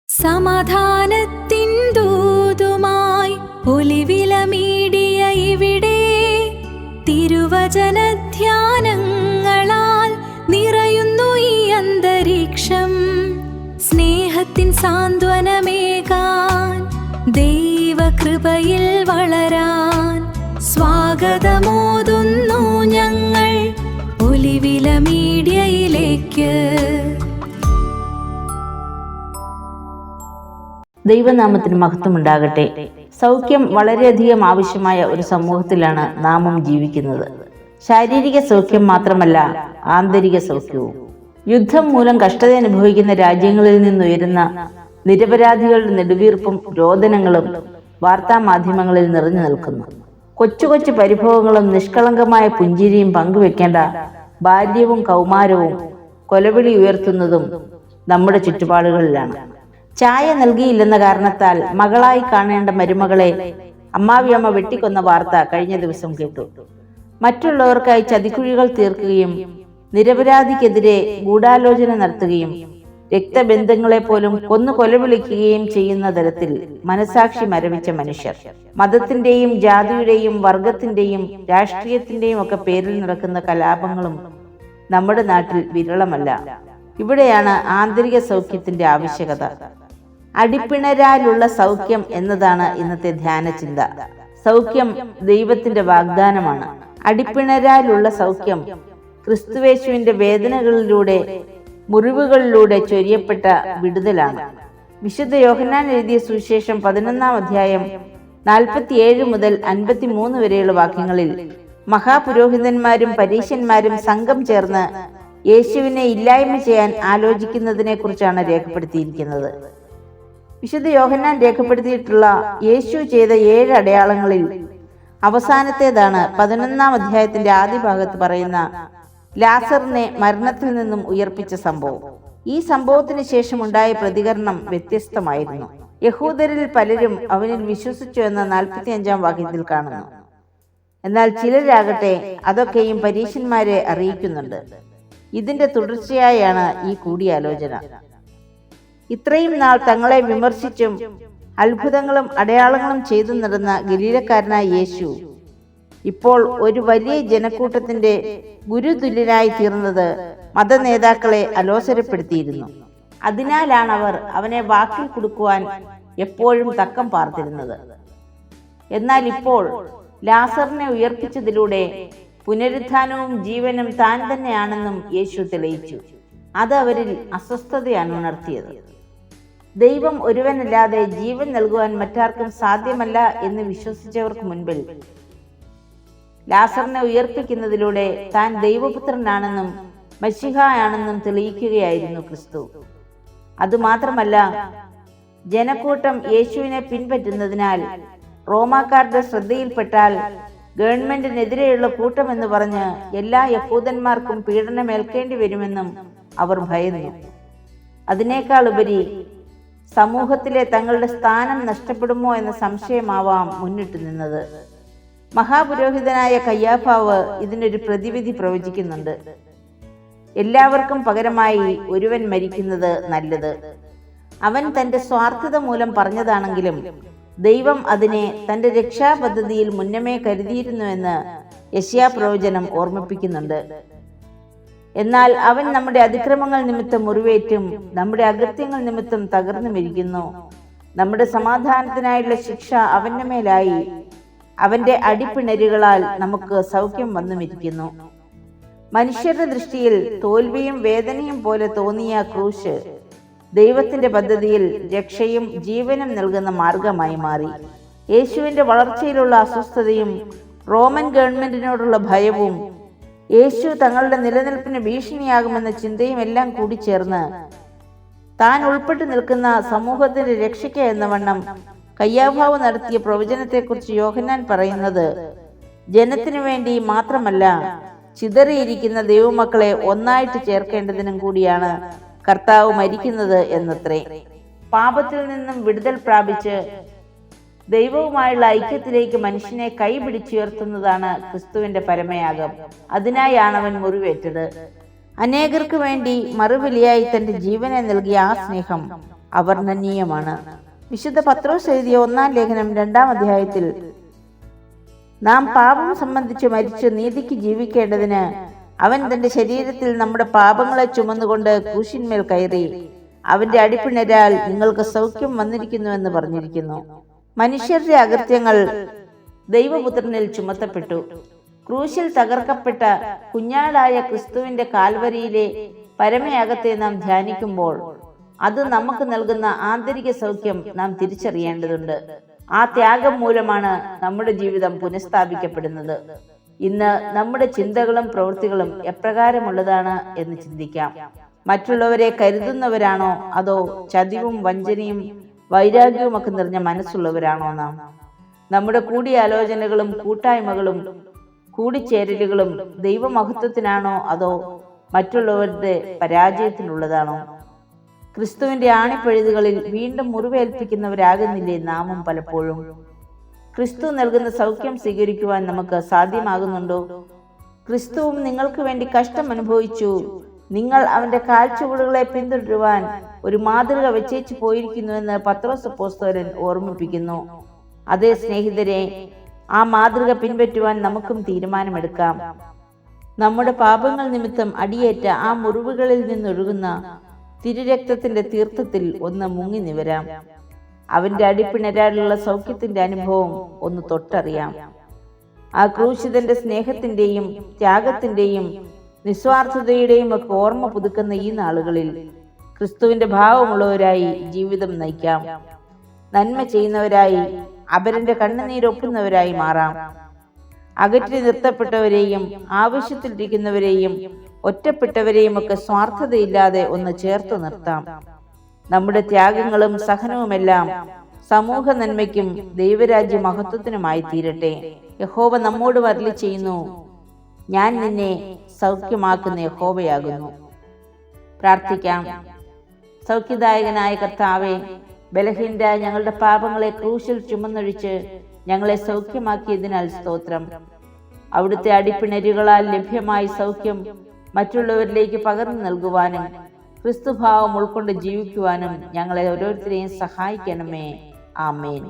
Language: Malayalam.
സമാധാനത്തിൻ ദൂതുമായി ഒലിവിലമീടിയ ഇവിടെ തിരുവചനധ്യാനങ്ങളാൽ നിറയുന്നു ഈ അന്തരീക്ഷം. സ്നേഹത്തിൻ സാന്ത്വനമേകാൻ, ദൈവകൃപയിൽ വളരാൻ സ്വാഗതമോതുന്നു ഞങ്ങൾ ഒലിവില മീഡിയയിലേക്ക്. ദൈവനാമത്തിന് മഹത്വമുണ്ടാകട്ടെ. സൗഖ്യം വളരെയധികം ആവശ്യമായ ഒരു സമൂഹത്തിലാണ് നാമും ജീവിക്കുന്നത്. ശാരീരിക സൗഖ്യം മാത്രമല്ല, ആന്തരിക സൗഖ്യവും. യുദ്ധം മൂലം കഷ്ടത അനുഭവിക്കുന്ന രാജ്യങ്ങളിൽ നിന്നുയരുന്ന നിരപരാധികളുടെ നെടുവീർപ്പും രോദനങ്ങളും വാർത്താ മാധ്യമങ്ങളിൽ നിറഞ്ഞു നിൽക്കുന്നു. കൊച്ചു കൊച്ചു പരിഭവങ്ങളും നിഷ്കളങ്കമായ പുഞ്ചിരിയും പങ്കുവെക്കേണ്ട ബാല്യവും കൗമാരവും കൊലവിളി ഉയർത്തുന്നതും നമ്മുടെ ചുറ്റുപാടുകളിലാണ്. ചായ നൽകിയില്ലെന്ന കാരണത്താൽ മകളായി കാണേണ്ട മരുമകളെ അമ്മാവിയമ്മ വെട്ടിക്കൊന്ന വാർത്ത കഴിഞ്ഞ ദിവസം കേട്ടു. മറ്റുള്ളവർക്കായി ചതിക്കുഴികൾ തീർക്കുകയും നിരപരാധിക്കെതിരെ ഗൂഢാലോചന നടത്തുകയും രക്തബന്ധങ്ങളെ പോലും കൊലവിളിക്കുകയും ചെയ്യുന്ന തരത്തിൽ മനസാക്ഷി മരവിച്ച മനുഷ്യർ. മതത്തിന്റെയും ജാതിയുടെയും വർഗത്തിന്റെയും രാഷ്ട്രീയത്തിന്റെയും ഒക്കെ പേരിൽ നടക്കുന്ന കലാപങ്ങളും നമ്മുടെ നാട്ടിൽ വിരളമല്ല. ഇവിടെയാണ് ആന്തരിക സൗഖ്യത്തിന്റെ ആവശ്യകത. അടിപ്പിണരാലുള്ള സൗഖ്യം എന്നതാണ് ഇന്നത്തെ ധ്യാന ചിന്ത. സൗഖ്യം ദൈവത്തിന്റെ വാഗ്ദാനമാണ്. അടിപ്പിണരാലുള്ള സൗഖ്യം ക്രിസ്തുവേശുവിന്റെ വേദനകളിലൂടെ, മുറിവുകളിലൂടെ ചൊരിയപ്പെട്ട വിടുതലാണ്. വിശുദ്ധ യോഹന്നാൻ എഴുതിയ സുവിശേഷം 11-ാം അധ്യായം 47 മുതൽ 53 വരെയുള്ള വാക്യങ്ങളിൽ മഹാപുരോഹിതന്മാരും പരീശന്മാരും സംഘം ചേർന്ന് യേശുവിനെ ഇല്ലായ്മ ചെയ്യാൻ ആലോചിക്കുന്നതിനെ കുറിച്ചാണ് രേഖപ്പെടുത്തിയിരിക്കുന്നത്. വിശുദ്ധ യോഹന്നാൻ രേഖപ്പെടുത്തിയിട്ടുള്ള യേശു ചെയ്ത 7 അടയാളങ്ങളിൽ അവസാനത്തേതാണ് 11-ാം അധ്യായത്തിന്റെ ആദ്യ ഭാഗത്ത് പറയുന്ന ലാസറിനെ മരണത്തിൽ നിന്നും ഉയർപ്പിച്ച സംഭവം. ഈ സംഭവത്തിന് ശേഷം ഉണ്ടായ പ്രതികരണം വ്യത്യസ്തമായിരുന്നു. യഹൂദരിൽ പലരും അവനിൽ വിശ്വസിച്ചു എന്ന 45-ാം വാക്യത്തിൽ കാണുന്നു. എന്നാൽ ചിലരാകട്ടെ അതൊക്കെയും പരീശന്മാരെ അറിയിക്കുന്നുണ്ട്. ഇതിന്റെ തുടർച്ചയായാണ് ഈ കൂടിയാലോചന. ഇത്രയും നാൾ തങ്ങളെ വിമർശിച്ചും അത്ഭുതങ്ങളും അടയാളങ്ങളും ചെയ്തു നടന്ന ഗലീലക്കാരനായ യേശു ഇപ്പോൾ ഒരു വലിയ ജനക്കൂട്ടത്തിന്റെ ഗുരുതുല്യനായി തീർന്നത് മതനേതാക്കളെ അലോസരപ്പെടുത്തിയിരുന്നു. അതിനാലാണ് അവർ അവനെ വാക്കിൽ കൊടുക്കുവാൻ എപ്പോഴും തക്കം പാർത്തിരുന്നത്. എന്നാൽ ഇപ്പോൾ ലാസറിനെ ഉയർപ്പിച്ചതിലൂടെ പുനരുത്ഥാനവും ജീവനും താൻ തന്നെയാണെന്നും യേശു തെളിയിച്ചു. അത് അവരിൽ അസ്വസ്ഥതയാണ് ഉണർത്തിയത്. ദൈവം ഒരുവനല്ലാതെ ജീവൻ നൽകുവാൻ മറ്റാർക്കും സാധ്യമല്ല എന്ന് വിശ്വസിച്ചവർക്ക് മുൻപിൽ ലാസറിനെ ഉയർപ്പിക്കുന്നതിലൂടെ താൻ ദൈവപുത്രനാണെന്നും മശിഹായാണെന്നും തെളിയിക്കുകയായിരുന്നു ക്രിസ്തു. അതുമാത്രമല്ല, ജനക്കൂട്ടം യേശുവിനെ പിൻപറ്റുന്നതിനാൽ റോമാക്കാരുടെ ശ്രദ്ധയിൽപ്പെട്ടാൽ ഗവൺമെന്റിനെതിരെയുള്ള കൂട്ടമെന്ന് പറഞ്ഞ് എല്ലാ യഹൂദന്മാർക്കും പീഡനമേൽക്കേണ്ടി വരുമെന്നും അവർ ഭയന്നു. അതിനേക്കാൾ ഉപരി സമൂഹത്തിലെ തങ്ങളുടെ സ്ഥാനം നഷ്ടപ്പെടുമോ എന്ന സംശയമാവാം മുന്നിട്ട് നിന്നത്. മഹാപുരോഹിതനായ കയ്യാഫാവ് ഇതിനൊരു പ്രതിവിധി പ്രവചിക്കുന്നുണ്ട്. എല്ലാവർക്കും പകരമായി ഒരുവൻ മരിക്കുന്നത് നല്ലത്. അവൻ തന്റെ സ്വാർത്ഥത മൂലം പറഞ്ഞതാണെങ്കിലും ദൈവം അതിനെ തന്റെ രക്ഷാപദ്ധതിയിൽ മുന്നമേ കരുതിയിരുന്നുവെന്ന് യെശയ്യാ പ്രവചനം ഓർമ്മിപ്പിക്കുന്നുണ്ട്. എന്നാൽ അവൻ നമ്മുടെ അതിക്രമങ്ങൾ നിമിത്തം മുറിവേറ്റും നമ്മുടെ അകൃത്യങ്ങൾ നിമിത്തം തകർന്നു മരിക്കുന്നു. നമ്മുടെ സമാധാനത്തിനായുള്ള ശിക്ഷ അവന്റെ മേലായി, അവന്റെ അടിപ്പിണരുകളാൽ നമുക്ക് സൗഖ്യം വന്നുമിരിക്കുന്നു. മനുഷ്യരുടെ ദൃഷ്ടിയിൽ തോൽവിയും വേദനയും പോലെ തോന്നിയ ക്രൂശ് ദൈവത്തിന്റെ പദ്ധതിയിൽ രക്ഷയും ജീവനും നൽകുന്ന മാർഗമായി മാറി. യേശുവിന്റെ വളർച്ചയിലുള്ള അസ്വസ്ഥതയും റോമൻ ഗവൺമെന്റിനോടുള്ള ഭയവും യേശു തങ്ങളുടെ നിലനിൽപ്പിന് ഭീഷണിയാകുമെന്ന ചിന്തയും എല്ലാം കൂടി ചേർന്ന് താൻ ഉൾപ്പെട്ടു നിൽക്കുന്ന സമൂഹത്തിന്റെ രക്ഷയ്ക്ക് എന്ന വണ്ണം കയ്യാഫാവ് നടത്തിയ പ്രവചനത്തെക്കുറിച്ച് യോഹന്നാൻ പറയുന്നത് ജനത്തിനു വേണ്ടി മാത്രമല്ല, ചിതറിയിരിക്കുന്ന ദൈവമക്കളെ ഒന്നായിട്ട് ചേർക്കേണ്ടതിനും കൂടിയാണ് കർത്താവ് മരിക്കുന്നത് എന്നത്രേ. പാപത്തിൽ നിന്നും വിടുതൽ പ്രാപിച്ച് ദൈവവുമായുള്ള ഐക്യത്തിലേക്ക് മനുഷ്യനെ കൈപിടിച്ചുയർത്തുന്നതാണ് ക്രിസ്തുവിന്റെ പരമയാഗം. അതിനായാണ് അവൻ മുറിവേറ്റത്. അനേകർക്ക് വേണ്ടി മറുവിലയായി തന്റെ ജീവനെ നൽകിയ ആ സ്നേഹം അവർണ്ണനീയമാണ്. വിശുദ്ധ പത്രോസ് എഴുതിയ 1-ാം ലേഖനം 2-ാം അധ്യായത്തിൽ നാം പാപം സംബന്ധിച്ച് മരിച്ച് നീതിക്ക് ജീവിക്കേണ്ടതിന് അവൻ തന്റെ ശരീരത്തിൽ നമ്മുടെ പാപങ്ങളെ ചുമന്നുകൊണ്ട് ക്രൂശിന്മേൽ കയറി അവന്റെ അടിപ്പിണരാൽ നിങ്ങൾക്ക് സൗഖ്യം വന്നിരിക്കുന്നുവെന്ന് പറഞ്ഞിരിക്കുന്നു. മനുഷ്യരുടെ അകൃത്യങ്ങൾ ദൈവപുത്രനിൽ ചുമത്തപ്പെട്ടു. ക്രൂശിൽ തകർക്കപ്പെട്ട കുഞ്ഞാടായ ക്രിസ്തുവിന്റെ കാൽവരിയിലെ പരമയാഗത്തെ നാം ധ്യാനിക്കുമ്പോൾ അത് നമുക്ക് നൽകുന്ന ആന്തരിക സൗഖ്യം നാം തിരിച്ചറിയേണ്ടതുണ്ട്. ആ ത്യാഗം മൂലമാണ് നമ്മുടെ ജീവിതം പുനഃസ്ഥാപിക്കപ്പെടുന്നത്. ഇന്ന് നമ്മുടെ ചിന്തകളും പ്രവൃത്തികളും എപ്രകാരമുള്ളതാണ് എന്ന് ചിന്തിക്കാം. മറ്റുള്ളവരെ കരുതുന്നവരാണോ അതോ ചതിവും വഞ്ചനയും വൈരാഗ്യവും ഒക്കെ നിറഞ്ഞ മനസ്സുള്ളവരാണോ നാം? നമ്മുടെ കൂടിയാലോചനകളും കൂട്ടായ്മകളും കൂടിച്ചേരലുകളും ദൈവമഹത്വത്തിനാണോ അതോ മറ്റുള്ളവരുടെ പരാജയത്തിനുള്ളതാണോ? ക്രിസ്തുവിന്റെ ആണിപ്പഴുതുകളിൽ വീണ്ടും മുറിവേൽപ്പിക്കുന്നവരാകുന്നില്ലേ നാമും പലപ്പോഴും? ക്രിസ്തു നൽകുന്ന സൗഖ്യം സ്വീകരിക്കുവാൻ നമുക്ക് സാധ്യമാകുന്നുണ്ടോ? ക്രിസ്തുവും നിങ്ങൾക്ക് വേണ്ടി കഷ്ടം അനുഭവിച്ചു. നിങ്ങൾ അവന്റെ കാൽച്ചുവടുകളെ പിന്തുടരുവാൻ ഒരു മാതൃക വെച്ചേച്ചു പോയിരിക്കുന്നുവെന്ന് പത്രോസ് അപ്പോസ്തലൻ ഓർമ്മിപ്പിക്കുന്നു. അതേ സ്നേഹിതരെ, ആ മാതൃക പിൻപറ്റുവാൻ നമുക്കും തീരുമാനമെടുക്കാം. നമ്മുടെ പാപങ്ങൾ നിമിത്തം അടിയേറ്റ ആ മുറിവുകളിൽ നിന്നൊഴുകുന്ന തിരുരക്തത്തിന്റെ തീർത്ഥത്തിൽ ഒന്ന് മുങ്ങി നിവരാം. അവന്റെ അടിപ്പിണരാലുള്ള സൗഖ്യത്തിന്റെ അനുഭവം ഒന്ന് തൊട്ടറിയാം. ആ ക്രൂശിതന്റെ സ്നേഹത്തിന്റെയും ത്യാഗത്തിന്റെയും നിസ്വാർത്ഥതയുടെയും ഒക്കെ ഓർമ്മ പുതുക്കുന്ന ഈ നാളുകളിൽ ക്രിസ്തുവിന്റെ ഭാവമുള്ളവരായി ജീവിതം നയിക്കാം. നന്മ ചെയ്യുന്നവരായി, അപരന്റെ കണ്ണുനീരൊപ്പുന്നവരായി മാറാം. അകറ്റി നിർത്തപ്പെട്ടവരെയും ആവശ്യത്തിലിരിക്കുന്നവരെയും ഒറ്റപ്പെട്ടവരെയും ഒക്കെ സ്വാർത്ഥതയില്ലാതെ ഒന്ന് ചേർത്ത് നിർത്താം. നമ്മുടെ ത്യാഗങ്ങളും സഹനവുമെല്ലാം സമൂഹ നന്മയ്ക്കും ദൈവരാജ്യ മഹത്വത്തിനുമായി തീരട്ടെ. യഹോവ നമ്മോട് അരുളി ചെയ്യുന്നു, ഞാൻ നിന്നെ സൗഖ്യമാക്കുന്ന യഹോവയാകുന്നു. പ്രാർത്ഥിക്കാം. സൗഖ്യദായകനായ കർത്താവേ, ബലഹീനരായ ഞങ്ങളുടെ പാപങ്ങളെ ക്രൂശിൽ ചുമന്നൊഴിച്ച് ഞങ്ങളെ സൗഖ്യമാക്കിയതിനാൽ സ്തോത്രം. അവിടുത്തെ അടിപ്പിണരുകളാൽ ലഭ്യമായ സൗഖ്യം മറ്റുള്ളവരിലേക്ക് പകർന്നു നൽകുവാനും ക്രിസ്തുഭാവം ഉൾക്കൊണ്ട് ജീവിക്കുവാനും ഞങ്ങളെ ഓരോരുത്തരെയും സഹായിക്കണമേ. ആമേൻ.